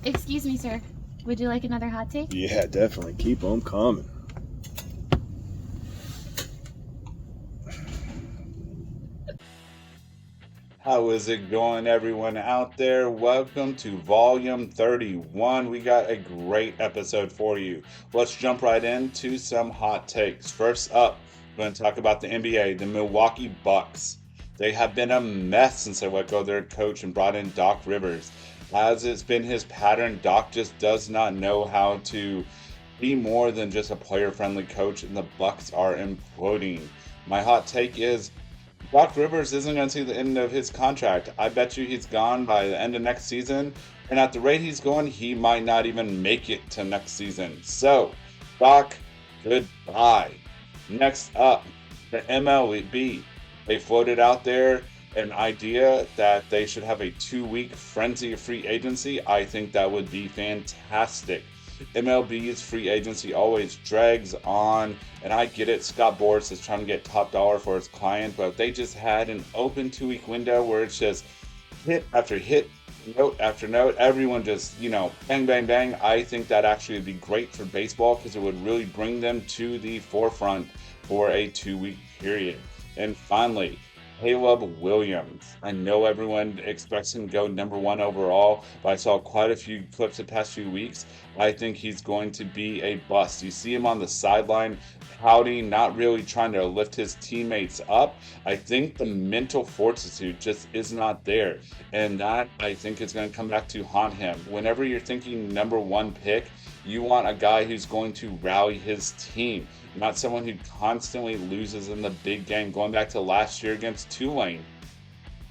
Excuse me, sir. Would you like another hot take? Yeah, definitely. Keep them coming. How is it going, everyone out there? Welcome to Volume 31. We got a great episode for you. Let's jump right into some hot takes. First up, we're going to talk about the NBA, the Milwaukee Bucks. They have been a mess since they let go of their coach and brought in Doc Rivers. As it's been his pattern, Doc just does not know how to be more than just a player-friendly coach, and the Bucks are imploding. My hot take is Doc Rivers isn't going to see the end of his contract. I bet you he's gone by the end of next season, and at the rate he's going, he might not even make it to next season. So, Doc, goodbye. Next up, the MLB. They floated out there an idea that they should have a 2-week frenzy of free agency. I think that would be fantastic. MLB's free agency always drags on, and I get it. Scott Boras is trying to get top dollar for his client, but they just had an open 2-week window where it's just hit after hit, note after note, everyone just, bang, bang, bang. I think that actually would be great for baseball because it would really bring them to the forefront for a 2-week period. And finally, Caleb Williams. I know everyone expects him to go number 1 overall, but I saw quite a few clips the past few weeks. I think he's going to be a bust. You see him on the sideline pouting, not really trying to lift his teammates up. I think the mental fortitude just is not there, and that I think is going to come back to haunt him. Whenever you're thinking number 1 pick, you want a guy who's going to rally his team, not someone who constantly loses in the big game. Going back to last year against Tulane,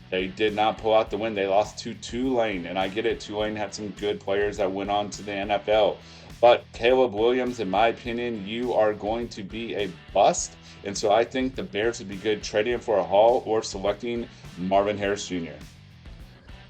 they did not pull out the win. They lost to Tulane, and I get it. Tulane had some good players that went on to the NFL. But Caleb Williams, in my opinion, you are going to be a bust. And so I think the Bears would be good trading him for a haul or selecting Marvin Harris Jr.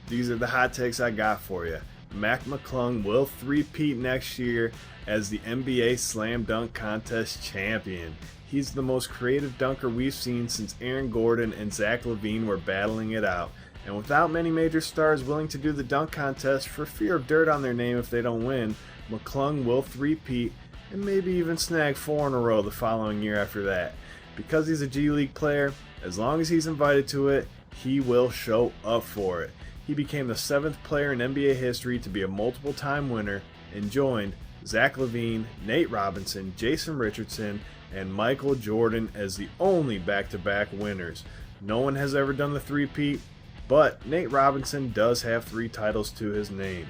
These are the hot takes I got for you. Mac McClung will three-peat next year as the NBA Slam Dunk Contest champion. He's the most creative dunker we've seen since Aaron Gordon and Zach LaVine were battling it out. And without many major stars willing to do the dunk contest for fear of dirt on their name if they don't win, McClung will three-peat and maybe even snag 4 in a row the following year after that. Because he's a G League player, as long as he's invited to it, he will show up for it. He became the 7th player in NBA history to be a multiple-time winner and joined Zach LaVine, Nate Robinson, Jason Richardson, and Michael Jordan as the only back-to-back winners. No one has ever done the three-peat, but Nate Robinson does have 3 titles to his name.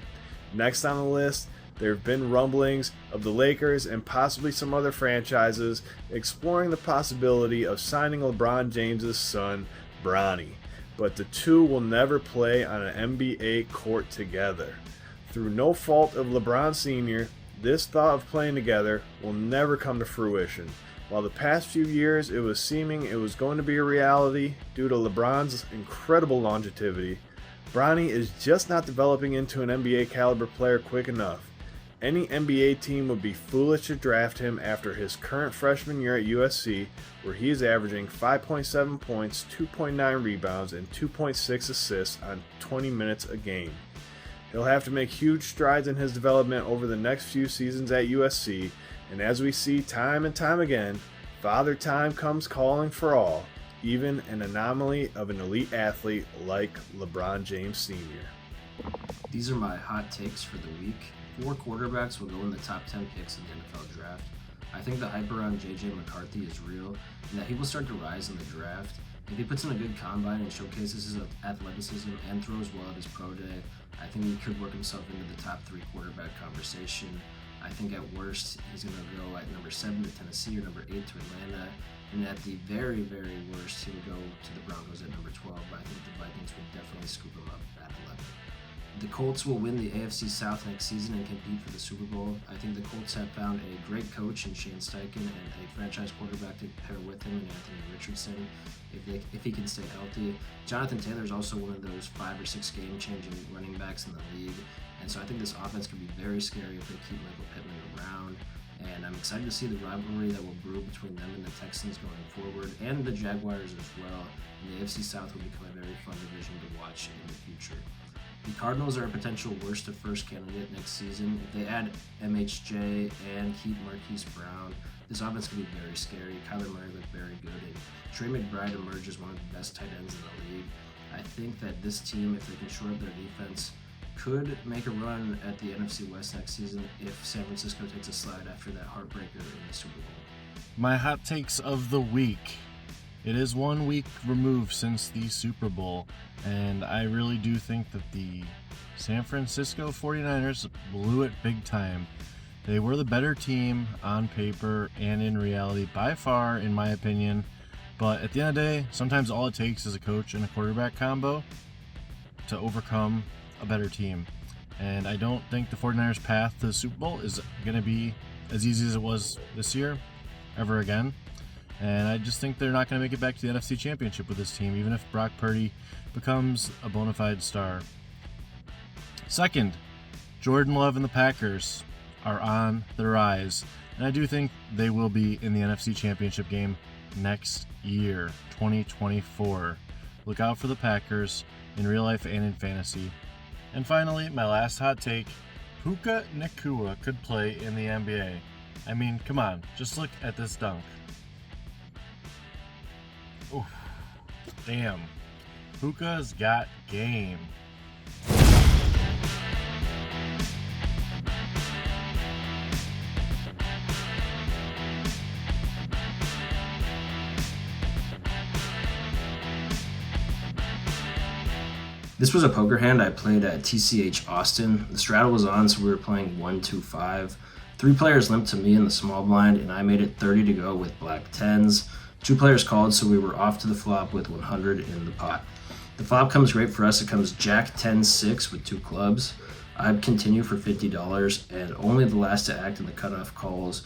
Next on the list, there have been rumblings of the Lakers and possibly some other franchises exploring the possibility of signing LeBron James' son, Bronny. But the two will never play on an NBA court together. Through no fault of LeBron Sr., this thought of playing together will never come to fruition. While the past few years it was seeming it was going to be a reality due to LeBron's incredible longevity, Bronny is just not developing into an NBA caliber player quick enough. Any NBA team would be foolish to draft him after his current freshman year at USC, where he is averaging 5.7 points, 2.9 rebounds, and 2.6 assists on 20 minutes a game. He'll have to make huge strides in his development over the next few seasons at USC, and as we see time and time again, Father Time comes calling for all, even an anomaly of an elite athlete like LeBron James Sr. These are my hot takes for the week. 4 quarterbacks will go in the top 10 picks in the NFL draft. I think the hype around J.J. McCarthy is real, and that he will start to rise in the draft. If he puts in a good combine and showcases his athleticism and throws well at his pro day, I think he could work himself into the top 3 quarterback conversation. I think at worst, he's going to go at number 7 to Tennessee or number 8 to Atlanta. And at the very, very worst, he will go to the Broncos at number 12, but I think the Vikings would definitely scoop him up at 11. The Colts will win the AFC South next season and compete for the Super Bowl. I think the Colts have found a great coach in Shane Steichen and a franchise quarterback to pair with him in Anthony Richardson if he can stay healthy. Jonathan Taylor is also one of those 5 or 6 game-changing running backs in the league. And so I think this offense could be very scary if they keep Michael Pittman around. And I'm excited to see the rivalry that will brew between them and the Texans going forward, and the Jaguars as well. And the AFC South will become a very fun division to watch in the future. The Cardinals are a potential worst to first candidate next season. If they add MHJ and keep Marquise Brown, this offense could be very scary. Kyler Murray looked very good, and Trey McBride emerged as one of the best tight ends in the league. I think that this team, if they can shore up their defense, could make a run at the NFC West next season if San Francisco takes a slide after that heartbreaker in the Super Bowl. My hot takes of the week. It is 1 week removed since the Super Bowl, and I really do think that the San Francisco 49ers blew it big time. They were the better team on paper and in reality by far, in my opinion. But at the end of the day, sometimes all it takes is a coach and a quarterback combo to overcome a better team. And I don't think the 49ers' path to the Super Bowl is going to be as easy as it was this year, ever again. And I just think they're not going to make it back to the NFC Championship with this team, even if Brock Purdy becomes a bona fide star. Second, Jordan Love and the Packers are on the rise. And I do think they will be in the NFC Championship game next year, 2024. Look out for the Packers in real life and in fantasy. And finally, my last hot take, Puka Nacua could play in the NBA. I mean, come on, just look at this dunk. Oof, damn. Puka's got game. This was a poker hand I played at TCH Austin. The straddle was on, so we were playing 1-2-5. 3 players limped to me in the small blind, and I made it 30 to go with black 10s. 2 players called, so we were off to the flop with 100 in the pot. The flop comes great for us. It comes Jack 10-6 with 2 clubs. I continue for $50, and only the last to act in the cutoff calls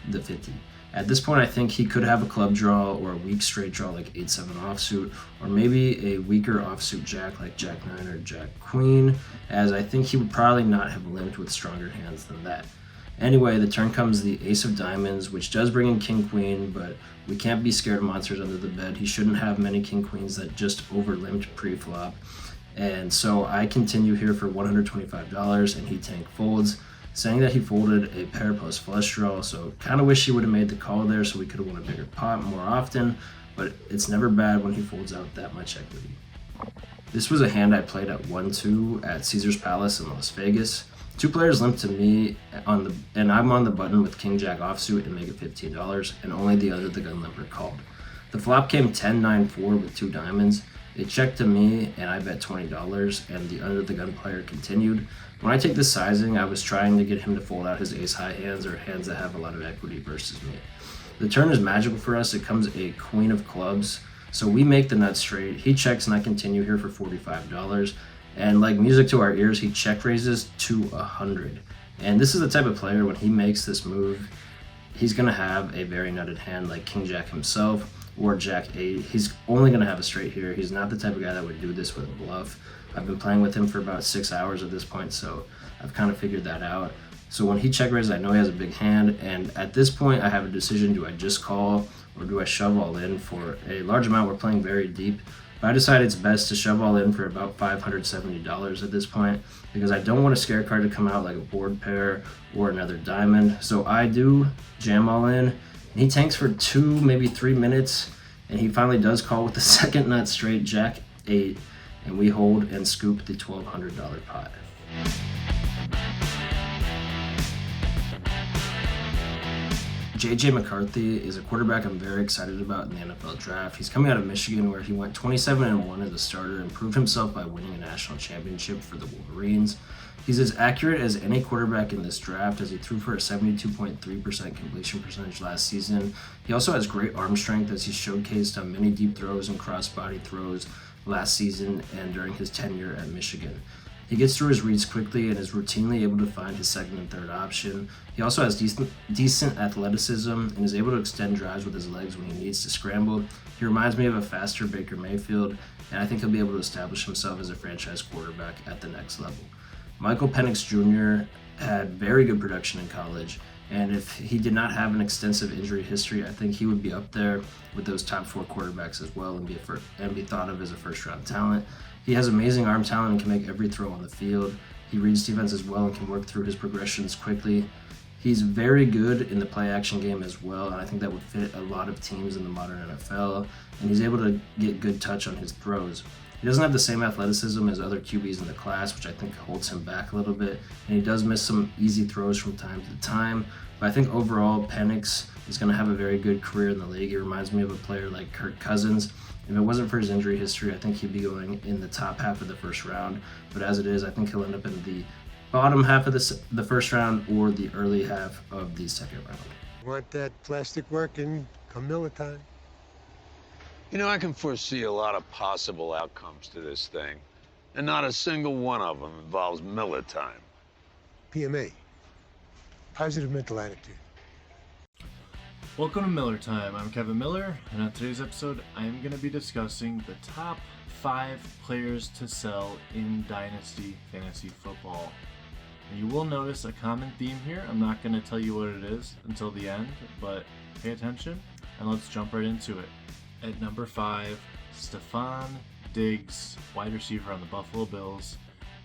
the 50. At this point, I think he could have a club draw or a weak straight draw like 8-7 offsuit, or maybe a weaker offsuit jack like Jack 9 or Jack Queen, as I think he would probably not have limped with stronger hands than that. Anyway, the turn comes the Ace of Diamonds, which does bring in King Queen, but we can't be scared of monsters under the bed. He shouldn't have many King Queens that just over-limped pre-flop. And so I continue here for $125, and he tank folds, saying that he folded a pair post flush draw, so kind of wish he would have made the call there so we could have won a bigger pot more often, but it's never bad when he folds out that much equity. This was a hand I played at 1-2 at Caesar's Palace in Las Vegas. 2 players limped to me and I'm on the button with King Jack offsuit and make it $15, and only the under the gun limper called. The flop came 10-9-4 with 2 diamonds. It checked to me and I bet $20, and the under the gun player continued. When I take this sizing, I was trying to get him to fold out his ace high hands or hands that have a lot of equity versus me. The turn is magical for us. It comes a queen of clubs, so we make the nut straight. He checks and I continue here for $45. And like music to our ears, he check raises to 100. And this is the type of player, when he makes this move, he's going to have a very nutted hand like King Jack himself or Jack 8. He's only going to have a straight here. He's not the type of guy that would do this with a bluff. I've been playing with him for about 6 hours at this point, so I've kind of figured that out. So when he check raises, I know he has a big hand, and at this point I have a decision: do I just call or do I shove all in for a large amount? We're playing very deep. But I decided it's best to shove all in for about $570 at this point, because I don't want a scare card to come out like a board pair or another diamond. So I do jam all in, and he tanks for 2, maybe 3 minutes, and he finally does call with the second nut straight, Jack 8, and we hold and scoop the $1,200 pot. JJ McCarthy is a quarterback I'm very excited about in the NFL draft. He's coming out of Michigan, where he went 27-1 as a starter and proved himself by winning a national championship for the Wolverines. He's as accurate as any quarterback in this draft, as he threw for a 72.3% completion percentage last season. He also has great arm strength, as he showcased on many deep throws and cross-body throws last season and during his tenure at Michigan. He gets through his reads quickly and is routinely able to find his second and third option. He also has decent athleticism and is able to extend drives with his legs when he needs to scramble. He reminds me of a faster Baker Mayfield, and I think he'll be able to establish himself as a franchise quarterback at the next level. Michael Penix Jr. had very good production in college, and if he did not have an extensive injury history, I think he would be up there with those top 4 quarterbacks as well and be thought of as a first-round talent. He has amazing arm talent and can make every throw on the field. He reads defenses well and can work through his progressions quickly. He's very good in the play action game as well, and I think that would fit a lot of teams in the modern NFL, and he's able to get good touch on his throws. He doesn't have the same athleticism as other QBs in the class, which I think holds him back a little bit, and he does miss some easy throws from time to time, but I think overall Penix is going to have a very good career in the league. He reminds me of a player like Kirk Cousins. If it wasn't for his injury history, I think he'd be going in the top half of the first round, but as it is, I think he'll end up in the bottom half of the first round or the early half of the second round. Want that plastic working come Miller time? You know, I can foresee a lot of possible outcomes to this thing, and not a single one of them involves Miller time. PMA. Positive mental attitude. Welcome to Miller Time. I'm Kevin Miller, and on today's episode, I'm going to be discussing the top 5 players to sell in Dynasty Fantasy Football. And you will notice a common theme here. I'm not going to tell you what it is until the end, but pay attention, and let's jump right into it. At number 5, Stefon Diggs, wide receiver on the Buffalo Bills.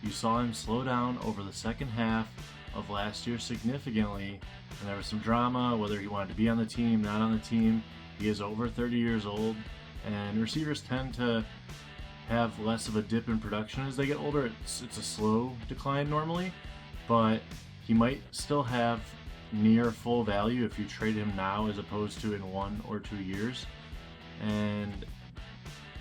You saw him slow down over the second half of last year significantly, and there was some drama whether he wanted to be on the team, not on the team. He is over 30 years old, and receivers tend to have less of a dip in production as they get older. It's a slow decline normally, but he might still have near full value if you trade him now as opposed to in 1 or 2 years. And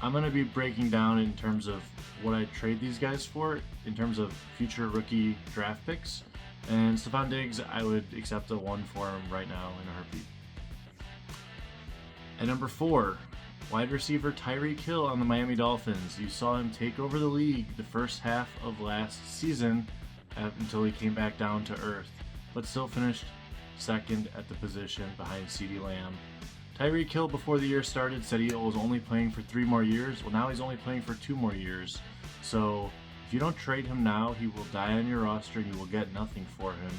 I'm going to be breaking down in terms of what I trade these guys for in terms of future rookie draft picks. And Stefon Diggs, I would accept a 1 for him right now in a heartbeat. At number 4, wide receiver Tyreek Hill on the Miami Dolphins. You saw him take over the league the first half of last season until he came back down to earth, but still finished second at the position behind CeeDee Lamb. Tyreek Hill, before the year started, said he was only playing for 3 more years. Well, now he's only playing for 2 more years. So if you don't trade him now, he will die on your roster and you will get nothing for him.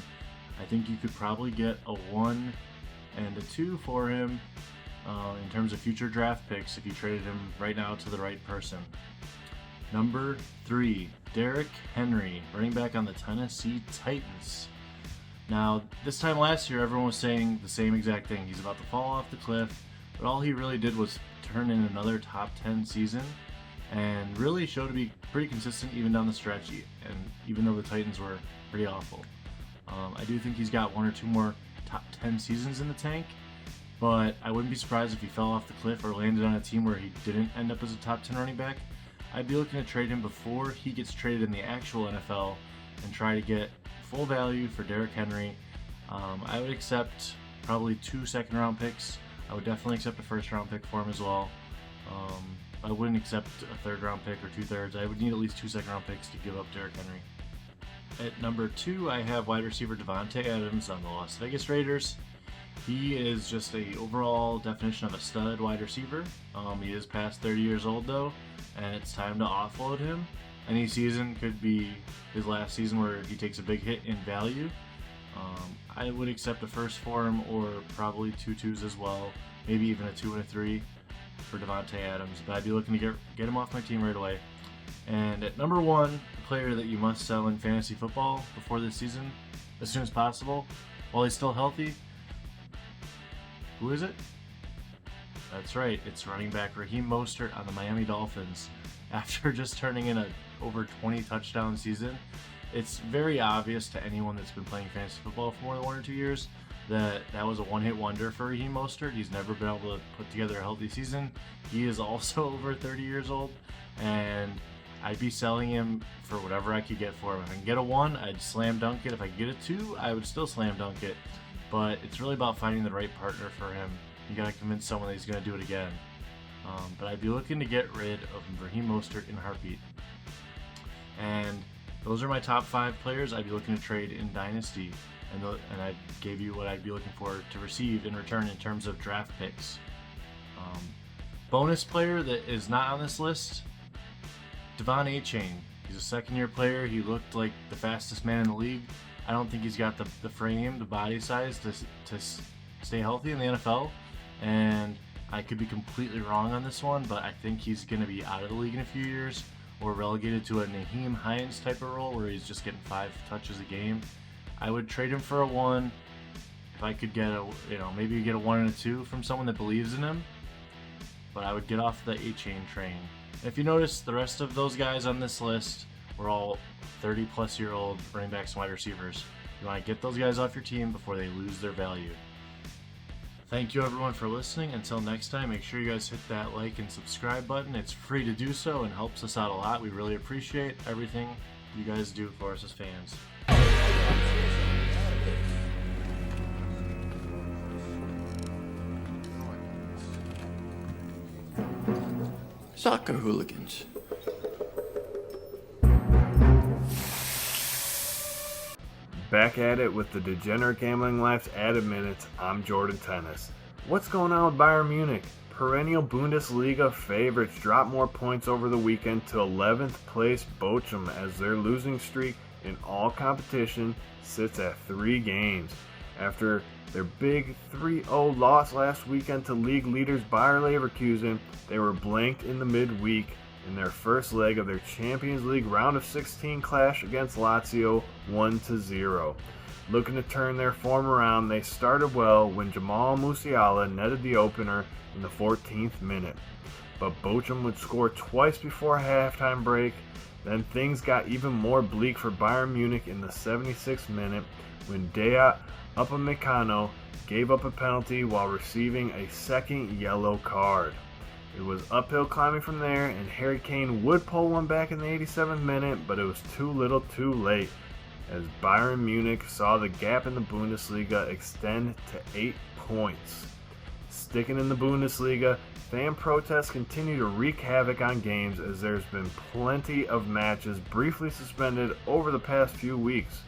I think you could probably get a 1 and a 2 for him in terms of future draft picks if you traded him right now to the right person. Number 3, Derrick Henry, running back on the Tennessee Titans. Now, this time last year, everyone was saying the same exact thing. He's about to fall off the cliff, but all he really did was turn in another top 10 season and really showed to be pretty consistent even down the stretch, and even though the Titans were pretty awful. I do think he's got 1 or 2 more top 10 seasons in the tank, but I wouldn't be surprised if he fell off the cliff or landed on a team where he didn't end up as a top 10 running back. I'd be looking to trade him before he gets traded in the actual NFL and try to get full value for Derrick Henry. I would accept probably 2 second-round picks. I would definitely accept a first-round pick for him as well. I wouldn't accept a third-round pick or 2/3. I would need at least 2 second-round picks to give up Derrick Henry. At number 2, I have wide receiver Davante Adams on the Las Vegas Raiders. He is just a overall definition of a stud wide receiver. He is past 30 years old though, and it's time to offload him. Any season could be his last season where he takes a big hit in value. I would accept a first for him, or probably 2 2s as well, maybe even a 2 and a 3 for Davante Adams, but I'd be looking to get him off my team right away. And at number 1, a player that you must sell in fantasy football before this season, as soon as possible, while he's still healthy. Who is it? That's right, it's running back Raheem Mostert on the Miami Dolphins. After just turning in a over 20 touchdown season, it's very obvious to anyone that's been playing fantasy football for more than 1 or 2 years that was a one-hit wonder for Raheem Mostert. He's never been able to put together a healthy season. He is also over 30 years old, and I'd be selling him for whatever I could get for him. If I can get a 1, I'd slam dunk it. If I could get a 2, I would still slam dunk it. But it's really about finding the right partner for him. You gotta convince someone that he's gonna do it again. But I'd be looking to get rid of Raheem Mostert in a heartbeat. And those are my top 5 players I'd be looking to trade in Dynasty. And I gave you what I'd be looking for to receive in return in terms of draft picks. Bonus player that is not on this list, Devon Achane. He's a second-year player. He looked like the fastest man in the league. I don't think he's got the frame, the body size to stay healthy in the NFL. And I could be completely wrong on this one, but I think he's going to be out of the league in a few years, or relegated to a Naheem Hines type of role where he's just getting 5 touches a game, I would trade him for a 1. If I could get maybe get a 1 and a 2 from someone that believes in him, but I would get off the A-chain train. If you notice, the rest of those guys on this list were all 30-plus-year-old running backs and wide receivers. You want to get those guys off your team before they lose their value. Thank you everyone for listening. Until next time, make sure you guys hit that like and subscribe button. It's free to do so and helps us out a lot. We really appreciate everything you guys do for us as fans. Soccer hooligans. Back at it with the Degenerate Gambling Life's added minutes, I'm Jordan Tennis. What's going on with Bayern Munich? Perennial Bundesliga favorites drop more points over the weekend to 11th place Bochum as their losing streak in all competition sits at 3 games. After their big 3-0 loss last weekend to league leaders Bayer Leverkusen, they were blanked in the midweek in their first leg of their Champions League round of 16 clash against Lazio 1-0. Looking to turn their form around, they started well when Jamal Musiala netted the opener in the 14th minute. But Bochum would score twice before a halftime break. Then things got even more bleak for Bayern Munich in the 76th minute when Dayot Upamecano gave up a penalty while receiving a second yellow card. It was uphill climbing from there, and Harry Kane would pull one back in the 87th minute, but it was too little too late, as Bayern Munich saw the gap in the Bundesliga extend to 8 points. Sticking in the Bundesliga, fan protests continue to wreak havoc on games as there's been plenty of matches briefly suspended over the past few weeks.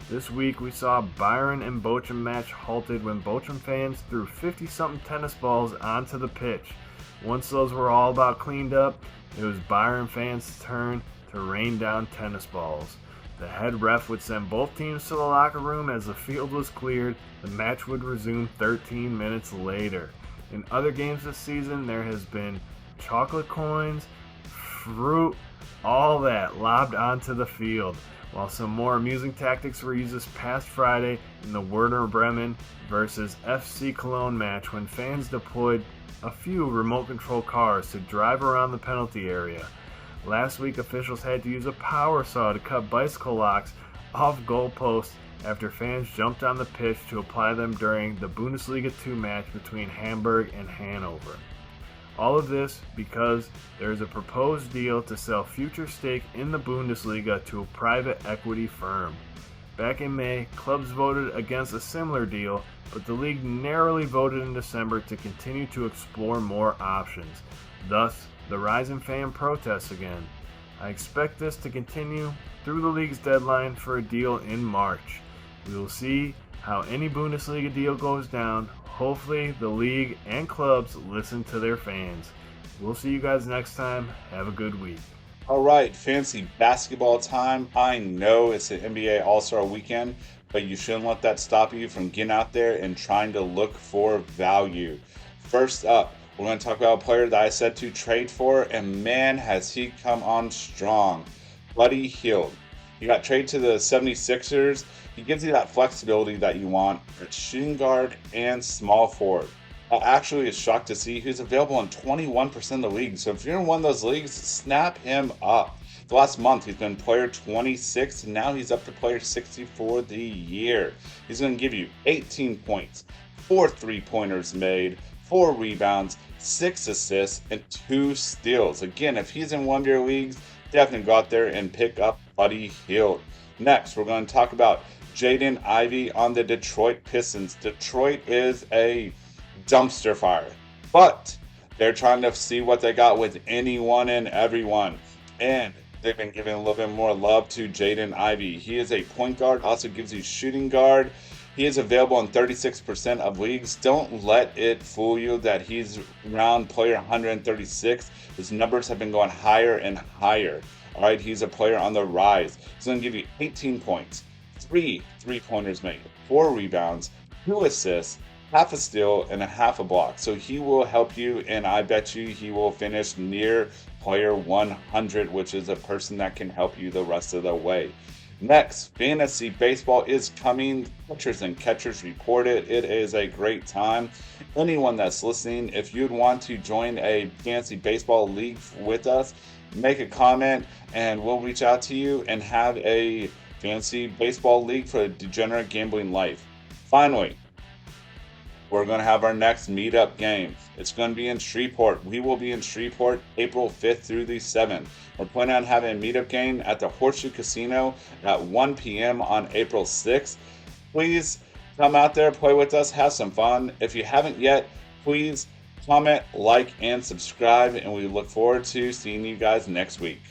This week we saw a Bayern and Bochum match halted when Bochum fans threw 50-something tennis balls onto the pitch. Once those were all about cleaned up, it was Bayern fans' turn to rain down tennis balls. The head ref would send both teams to the locker room as the field was cleared. The match would resume 13 minutes later. In other games this season, there has been chocolate coins, fruit, all that lobbed onto the field. While some more amusing tactics were used this past Friday in the Werder Bremen versus FC Cologne match when fans deployed a few remote control cars to drive around the penalty area. Last week, officials had to use a power saw to cut bicycle locks off goalposts after fans jumped on the pitch to apply them during the Bundesliga 2 match between Hamburg and Hanover. All of this because there is a proposed deal to sell future stake in the Bundesliga to a private equity firm. Back in May, clubs voted against a similar deal, but the league narrowly voted in December to continue to explore more options. Thus, the rise in fan protests again. I expect this to continue through the league's deadline for a deal in March. We will see how any Bundesliga deal goes down. Hopefully, the league and clubs listen to their fans. We'll see you guys next time. Have a good week. All right, fancy basketball time. I know it's the NBA All-Star Weekend, but you shouldn't let that stop you from getting out there and trying to look for value. First up, we're going to talk about a player that I said to trade for, and man, has he come on strong. Buddy Hield. He got traded to the 76ers. He gives you that flexibility that you want at shooting guard and small forward. I actually is shocked to see he's available in 21% of the league. So if you're in one of those leagues, snap him up. The last month, he's been player 26, and now he's up to player 60 for the year. He's going to give you 18 points, 4 3-pointers made, 4 rebounds, 6 assists, and 2 steals. Again, if he's in one of your leagues, definitely go out there and pick up Buddy Hield. Next, we're going to talk about Jaden Ivey on the Detroit Pistons. Detroit is a dumpster fire, but they're trying to see what they got with anyone and everyone, and they've been giving a little bit more love to Jaden Ivey. He is a point guard, also gives you shooting guard. He is available in 36% of leagues. Don't let it fool you that he's around player 136. His numbers have been going higher and higher. All right, he's a player on the rise. He's going to give you 18 points, 3 3-pointers made, 4 rebounds, 2 assists, half a steal, and a half a block. So he will help you, and I bet you he will finish near player 100, which is a person that can help you the rest of the way. Next, fantasy baseball is coming. Pitchers and catchers reported. It is a great time. Anyone that's listening, if you'd want to join a fantasy baseball league with us, make a comment and we'll reach out to you and have a fantasy baseball league for a degenerate gambling life. Finally, we're going to have our next meetup game. It's going to be in Shreveport. We will be in Shreveport April 5th through the 7th. We're planning on having a meetup game at the Horseshoe Casino at 1 p.m. on April 6th. Please come out there, play with us, have some fun. If you haven't yet, please comment, like, and subscribe, and we look forward to seeing you guys next week.